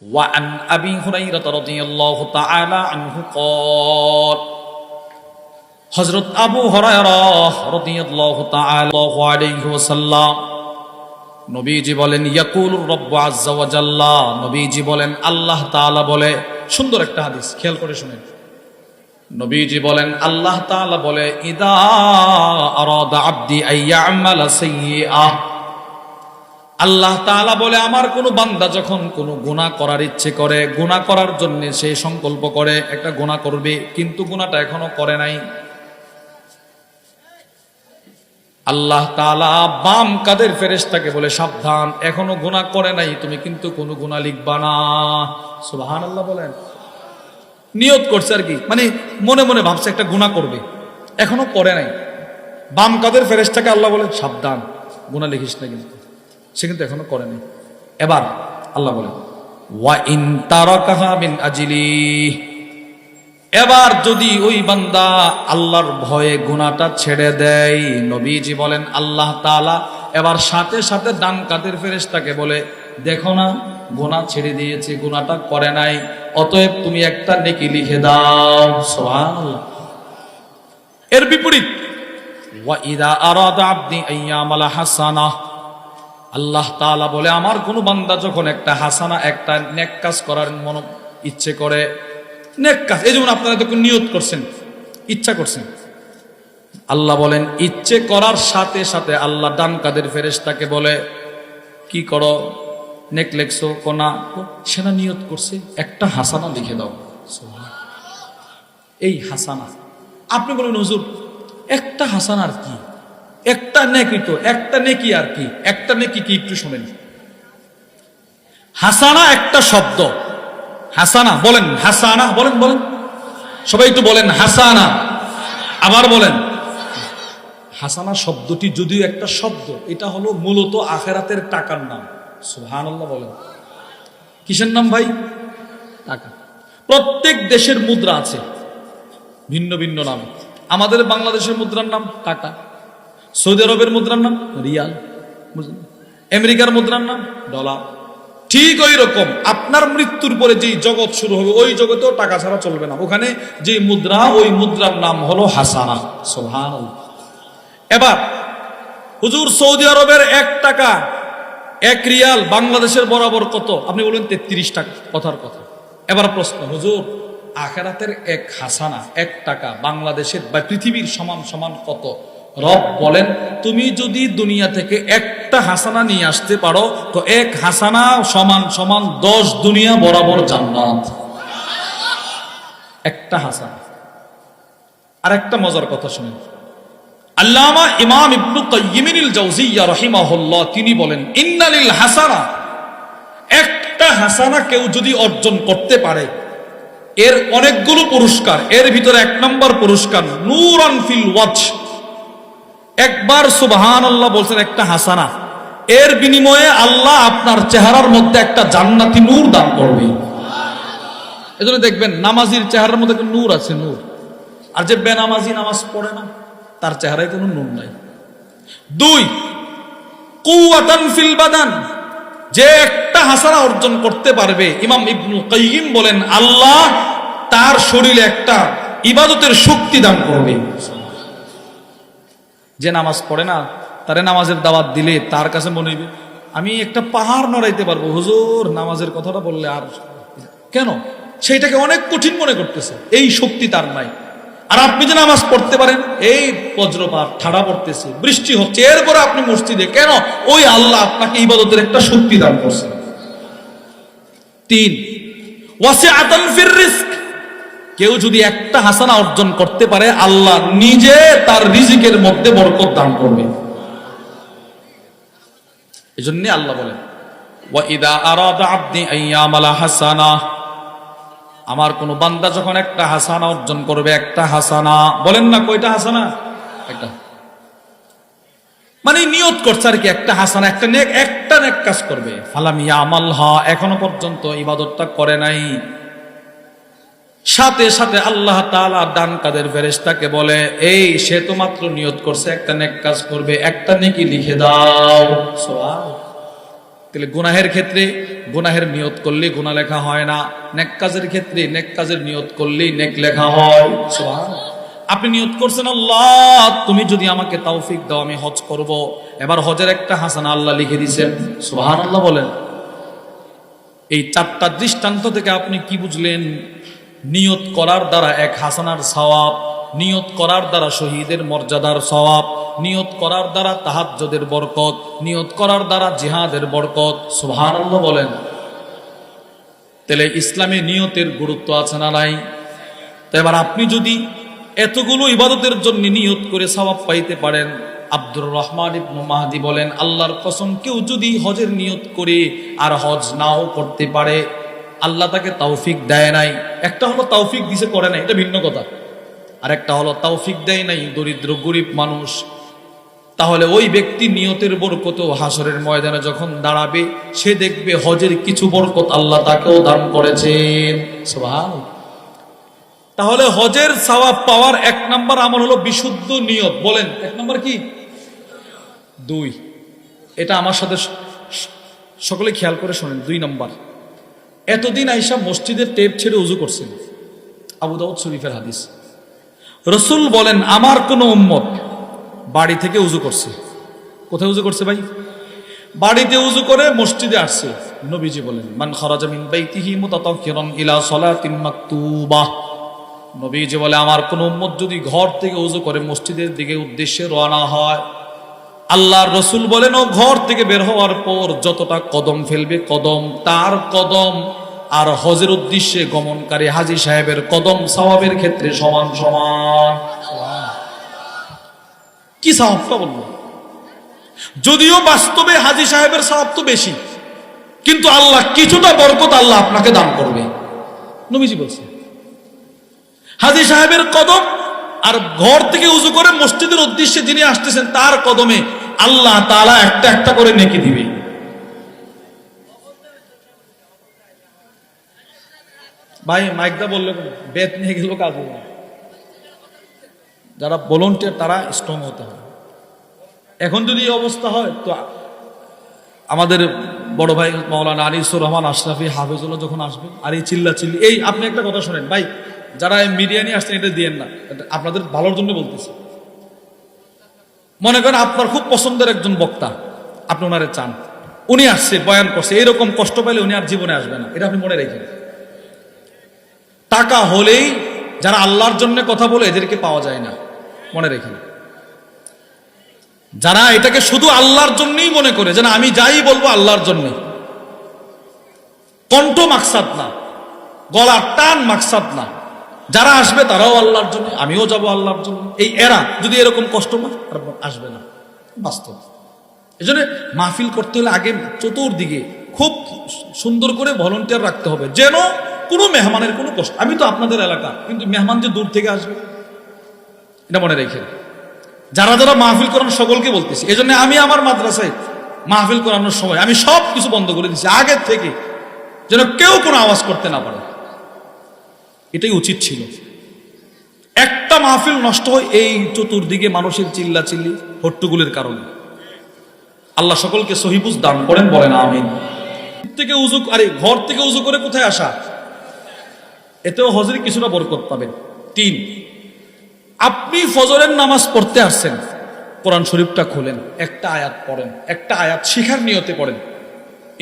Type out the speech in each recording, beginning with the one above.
وعن أبي هريرة رضي الله تعالى عنه قال হযরত আবু হুরায়রা রাদিয়াল্লাহু তাআলা আলাইহি ওয়াসাল্লাম নবীজি বলেন ইয়াকুলুর রাব্বু আযজা ওয়া জাল্লা, নবীজি বলেন আল্লাহ তাআলা বলে, সুন্দর একটা হাদিস খেয়াল করে শুনেন। নবীজি বলেন আল্লাহ তাআলা বলে ইদা আরাদা আবদি আইয়ামালা সাইয়্যিআহ, আল্লাহ তাআলা বলে আমার কোন বান্দা যখন কোনো গুনাহ করার ইচ্ছে করে, গুনাহ করার জন্য সে সংকল্প করে একটা গুনাহ করবে কিন্তু গুনাহটা এখনো করে নাই, আল্লাহ তাআলা বাম কাদের ফেরেশতাকে বলে সাবধান, এখনো গুনাহ করে নাই, তুমি কিন্তু কোনো গুনাহ লিখবা না। সুবহানাল্লাহ বলেন। নিয়ত করছে আর কি, মানে মনে মনে ভাবছে একটা গুনাহ করবে, এখনো করে নাই। বাম কাদের ফেরেশতাকে আল্লাহ বলে সাবধান, গুনাহ লিখিস না, কিন্তু সে কিন্তু এখনো করে নাই। এবার আল্লাহ বলে ওয়া ইন তারাকাহা মিন আজলি, এবার যদি ওই বান্দা আল্লাহর ভয়ে গুনাহটা ছেড়ে দেয়, নবীজি বলেন আল্লাহ তাআলা এবার সাথে সাথে ডান কাদের ফেরেশতাকে বলে দেখো না গুনাহ ছেড়ে দিয়েছে, গুনাহটা করে নাই, অতএব তুমি একটা নেকি লিখে দাও। সুবহানাল্লাহ। এর বিপরীত ওয়া ইযা আরাদা আবদি আইয়ামালা হাসানা, আল্লাহ তাআলা বলে আমার কোন বান্দা যখন একটা হাসানা একটা নেক কাজ করার মন ইচ্ছে করে, নেক কাজ, এই যেমন আপনারা যখন নিয়ত করছেন, ইচ্ছা করছেন, আল্লাহ বলেন ইচ্ছে করার সাথে সাথে আল্লাহ ডান কাদের ফেরেশতাকে বলে কি করো, নেক লেখছো কোনা, সেটা নিয়ত করছে, একটা হাসানা লিখে দাও। এই হাসানা আপনি বলেন হুজুর একটা হাসানার কি, একটা নেকি তো একটা নেকি আর কি, একটা নেকি কি একটু শুনেন। হাসানা একটা শব্দ, হাসানা বলেন, হাসানা বলেন, বলেন সবাই একটু বলেন হাসানা, আবার বলেন। হাসানা শব্দটি যদিও একটা শব্দ, এটা হলো মূলত আখিরাতের টাকার নাম। সুবহানাল্লাহ বলেন। কিসের নাম ভাই? টাকা। প্রত্যেক দেশের মুদ্রা আছে ভিন্ন ভিন্ন নাম। আমাদের বাংলাদেশের মুদ্রার নাম টাকা, সৌদি আরবের মুদ্রার নাম রিয়াল, আমেরিকার মুদ্রার নাম ডলার। ঠিক ওই রকম আপনার মৃত্যুর পরে যেই জগৎ শুরু হবে ওই জগতেও টাকা ছাড়া চলবে না, ওখানে যে মুদ্রা ওই মুদ্রার নাম হলো হাসানা। সুবহানাল্লাহ। এবার হুজুর সৌদি আরবের 1 টাকা 1 রিয়াল বাংলাদেশের বরাবর কত? আপনি বলেন 33 টাকা, কথার কথা। এবার প্রশ্ন, হুজুর আখিরাতের 1 হাসানা 1 টাকা বাংলাদেশের বা পৃথিবীর সমান সমান কত? রব বলেন তুমি যদি দুনিয়া থেকে একটা হাসানা নিয়ে আসতে পারো তো 1 হাসানা সমান সমান 10 দুনিয়া বরাবর জান্নাত। একটা হাসানা। আর একটা মজার কথা শুনেন, আল্লামা ইমাম ইবনে কাইয়িম আল জাওজিয়্যা রাহিমাহুল্লাহ তিনি বলেন ইন্নালিল হাসানা, একটা হাসানা কেউ যদি অর্জন করতে পারে এর অনেকগুলো পুরস্কার, এর ভিতরে 1 নম্বর পুরস্কার নূরান ফিল ওয়াজহ। একবার সুবহানাল্লাহ বলছেন একটা হাসানা, এর বিনিময়ে আল্লাহ আপনার চেহারার মধ্যে একটা জান্নাতি নূর দান করবে। এজন্য দেখবেন নামাজির চেহারার মধ্যে একটা নূর আছে, নূর। আর যে বেনামাজি নামাজ পড়ে না তার চেহারায় কোনো নূর নাই। 2 কুওয়াতান ফিল বাদান, যে একটা হাসানা অর্জন করতে পারবে, ইমাম ইবনে কাইয়িম বলেন আল্লাহ তার শরীরে একটা ইবাদতের শক্তি দান করবে। যে নামাজ পড়ে না তারে নামাজের দাওয়াত দিলে তার কাছে মনে হইবে আমি একটা পাহাড় নড়াইতে পারবো, হুজুর নামাজের কথাটা বললে আর কেন, সেইটাকে অনেক কঠিন মনে করতেছে, এই শক্তি তার নাই। আর আপনি যে নামাজ পড়তে পারেন, এই বজ্রপাত ঠাড়া পড়তেছে, বৃষ্টি হচ্ছে, এরপরে আপনি মসজিদে কেন, ওই আল্লাহ আপনাকে ইবাদতের একটা শক্তি দান করছে। 3 ওয়াসিআতান ফির রিজক, কেউ যদি একটা হাসানা অর্জন করতে পারে আল্লাহ নিজে তার রিজিকের মধ্যে বরকত দান করবে। এজন্য আল্লাহ বলেন ওয়া ইদা আরাদা আবদি আইয়ামালা হাসানা, আমার কোন বান্দা যখন একটা হাসানা অর্জন করবে, একটা হাসানা বলেন না কয়টা হাসানা? একটা, মানে নিয়ত করছে আর কি, একটা হাসানা একটা নেক কাজ করবে। ফালাম ইয়ামালহা, এখনো পর্যন্ত ইবাদতটা করে নাই, সাথে সাথে আল্লাহ তাআলা ডান কাদের ফেরেশতাকে বলে এই সে তো মাত্র নিয়ত করছে একটা নেক কাজ করবে, একটা নেকি লিখে দাও। সুবহানাল্লাহ। তাহলে গুনাহের ক্ষেত্রে গুনাহের নিয়ত করলে গুনাহ লেখা হয় না, নেক কাজের ক্ষেত্রে নেক কাজের নিয়ত করলেই নেক লেখা হয়। সুবহানাল্লাহ। আপনি নিয়ত করছেন, আল্লাহ তুমি যদি আমাকে তৌফিক দাও আমি হজ করব, এবার হজের একটা হাসানা আল্লাহ লিখে দিয়েছেন। সুবহানাল্লাহ বলেন। এই চারটা দৃষ্টান্ত থেকে আপনি কি বুঝলেন? নিয়ত করার দ্বারা এক হাসানার সওয়াব, নিয়ত করার দ্বারা শহীদের মর্যাদার সওয়াব, নিয়ত করার দ্বারা তাহাজ্জুদের বরকত, নিয়ত করার দ্বারা জিহাদের বরকত। সুবহানাল্লাহ বলেন। তাহলে ইসলামে নিয়তের গুরুত্ব আছে না নাই? তো এবার আপনি যদি এতগুলো ইবাদতের জন্য নিয়ত করে সওয়াব পাইতে পারেন, আব্দুর রহমান ইবনে মাহদি বলেন, আল্লাহর কসম কেউ যদি হজের নিয়ত করে আর হজ নাও করতে পারে, আল্লাহ তাকে তৌফিক দেয় নাই। একটা হলো তৌফিক দিছে করে নাই, এটা ভিন্ন কথা। আর একটা হলো তৌফিক দেয় নাই, দরিদ্র গরিব মানুষ। তাহলে ওই ব্যক্তি নিয়তের বরকত হাসরের ময়দানে যখন দাঁড়াবে, সে দেখবে হজের কিছু বরকত আল্লাহ তাকেও দান করেছেন। সুবহানাল্লাহ। তাহলে হজের সওয়াব পাওয়ার এক নাম্বার আমল হলো বিশুদ্ধ নিয়ত। বলেন এক নাম্বার কি? 2, এটা আমার সাথে সকলে খেয়াল করে শোনেন। 2 নাম্বার, এতদিন আইসা মসজিদের টেপ ছেড়ে উজু করছেন। আবু দাউদ শরীফের হাদিস, রাসূল বলেন আমার কোন উম্মত বাড়ি থেকে উজু করছে। কোথায় উজু করছে ভাই? বাড়িতে উজু করে মসজিদে আসছে। নবীজি বলেন মান খারাজা মিন বাইতিহি মুতাতাহহিরান ইলা সালাতিন মাকতুবাহ। নবীজি বলে আমার কোন উম্মত যদি ঘর থেকে উজু করে মসজিদের দিকে উদ্দেশ্যে রওনা হয়, আল্লাহর রাসূল বলেন ও ঘর থেকে বের হওয়ার পর যতটা কদম ফেলবে কদম, তার কদম আর হজের উদ্দেশ্যে গমনকারী হাজী সাহেবের কদম সওয়াবের ক্ষেত্রে সমান সমান। কি সওয়াবটা বলবো? যদিও বাস্তবে হাজী সাহেবের সওয়াব তো বেশি, কিন্তু আল্লাহ কিছুটা বরকত আল্লাহ আপনাকে দান করবে। নবীজি বলছে হাজী সাহেবের কদম আর ঘর থেকে উজু করে মসজিদের উদ্দেশ্যে যিনি আসতেছেন তার কদমে আল্লাহ তাআলা একটা একটা করে নেকি দিবে। ভাই মাইকদা বললে বেত নিয়ে গেল কাজ হবে না। যারা ভলান্টিয়ার তারা স্ট্রং হতে হবে। এখন যদি এই অবস্থা হয় তো আমাদের বড় ভাই মাওলানা আনিসুর রহমান আশরাফি হাফেজুল্লাহ যখন আসবে আর এই চিল্লা চিল্লি, এই আপনি একটা কথা শোনেন ভাই, যারা মিডিয়া নিয়ে আসছেন এটা দিয়েন না, আপনাদের ভালোর জন্য বলতেছি। মনে করেন আপনার খুব পছন্দের একজন বক্তা, আপনি ওনারে চান, উনি আসছে বয়ান করছে, এরকম কষ্ট পাইলে উনি আর জীবনে আসবে না, এটা আপনি মনে রেখেন। টাকা হলেই যারা আল্লাহর জন্য কথা বলে এদেরকে পাওয়া যায় না, মনে রেখেন। যারা এটাকে শুধু আল্লাহর জন্যই মনে করে, যেন আমি যাই বলবো আল্লাহর জন্য, কণ্ঠ মাকসাদ না, গলার টান মাকসাদ না, যারা আসবে তারাও আল্লাহর জন্য, আমিও যাব আল্লাহর জন্য, এই এরা যদি এরকম কষ্ট না আসবে না, বাস্তব। এই জন্য মাহফিল করতে হলে আগে চতুর্দিকে খুব সুন্দর করে ভলান্টিয়ার রাখতে হবে, যেন কোনো মেহমানের কোনো কষ্ট। আমি তো আপনাদের এলাকা, কিন্তু মেহমান যে দূর থেকে আসবে এটা মনে রেখে। যারা যারা মাহফিল করান সকলকে বলতেছি, এই জন্য আমি আমার মাদ্রাসায় মাহফিল করানোর সময় আমি সব কিছু বন্ধ করে দিচ্ছি আগের থেকে, যেন কেউ কোনো আওয়াজ করতে না পারে। এটাই উচিত ছিল। একটা মাহফিল নষ্ট হয় এই চতুর্দিকে মানুষের চিল্লা চিল্লি হট্টগোলের কারণে। আল্লাহ সকলকে সহিবুজ দান করেন, বলেন আমিন। থেকে উজু, আরে ঘর থেকে উজু করে কোথায় আসা, এতেও হজরে কিছুটা বরকত পাবেন। 3, আপনি ফজরের নামাজ পড়তে আসছেন, কোরআন শরীফটা খোলেন, একটা আয়াত পড়েন, একটা আয়াত শিখার নিয়তে পড়েন,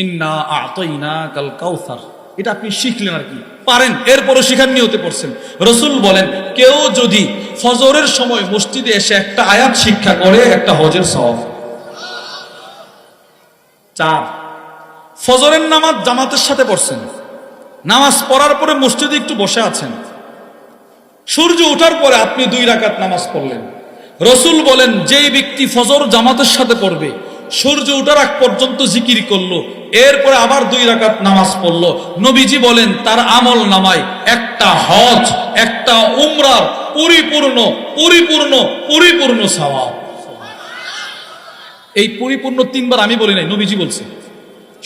ইন্না আ'তাইনাকাল কাউসার। এটা আপনি শিখলেন আর কি পারেন, এরপরও শিখার নিয়তে পড়ছেন। রাসূল বলেন কেউ যদি ফজরের সময় মসজিদে এসে একটা আয়াত শিক্ষা করে, একটা হজের সওয়াব। 4, ফজরের নামাজ জামাতের সাথে পড়ছেন, নামাজ পড়ার পরে মসজিদে একটু বসে আছেন, সূর্য ওঠার পরে আপনি 2 রাকাত নামাজ পড়লেন। রাসূল বলেন যেই ব্যক্তি ফজর জামাতের সাথে পড়বে, সূর্য ওঠার আগ পর্যন্ত জিকির করলো, এরপরে আবার 2 রাকাত নামাজ পড়লো, নবীজি বলেন তার আমল নামায় একটা হজ, একটা উমরার পরিপূর্ণ পরিপূর্ণ পরিপূর্ণ সওয়াব। এই পরিপূর্ণ 3 বার আমি বলি নাই, নবীজি বলছে,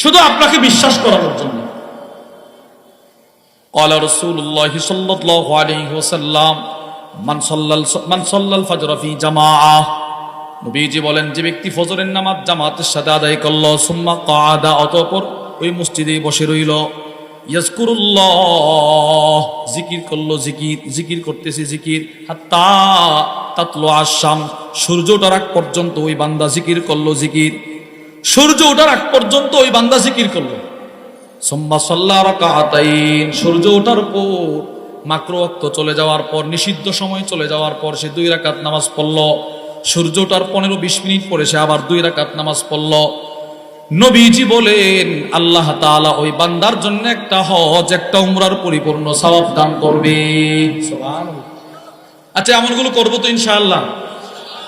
শুধু আপনাকে বিশ্বাস করানোর জন্য। قال رسول الله صلى الله عليه وسلم من صلى الفجر في جماعة। নবীজি বলেন যে ব্যক্তি ফজরের নামাজ জামাতের সাথে আদায় করলো, সুম্মা কাআদা, অতঃপর ওই মসজিদে বসে রইল, ইয়াজকুরুল্লাহ, জিকির করলো, জিকির করতেছি, জিকির হাত্তা তাতলু আশ-শাম, সূর্য ওঠার আগ পর্যন্ত ওই বান্দা জিকির করলো, জিকির সূর্য ওঠার আগ পর্যন্ত ওই বান্দা জিকির করলো। সুম্মা সাল্লা রাকাতাইন, সূর্য ওঠার পর মাকরুহ ওয়াক্ত চলে যাওয়ার পর, নিষিদ্ধ সময় চলে যাওয়ার পর সে 2 রাকাত নামাজ পড়লো। সূর্য ওঠার 15-20 মিনিট পরে সে আবার 2 রাকাত নামাজ পড়লো। নবীজি বলেন আল্লাহ তাআলা ওই বান্দার জন্য একটা হজ, একটা উমরার পরিপূর্ণ সওয়াব দান করবে। সুবহানাল্লাহ। আচ্ছা, আমলগুলো করবো তো ইনশাআল্লাহ?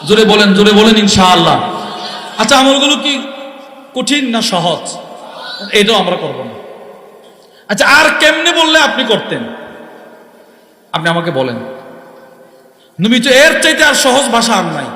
জোরে বলেন ইনশাআল্লাহ। আচ্ছা, আমলগুলো কি কঠিন না সহজ? এটাও আমরা করব না। আচ্ছা, আর কেমনে বললে আপনি করতেন? আপনি আমাকে বলেন। নবী তো এর চাইতে আর সহজ ভাষা আর নাই।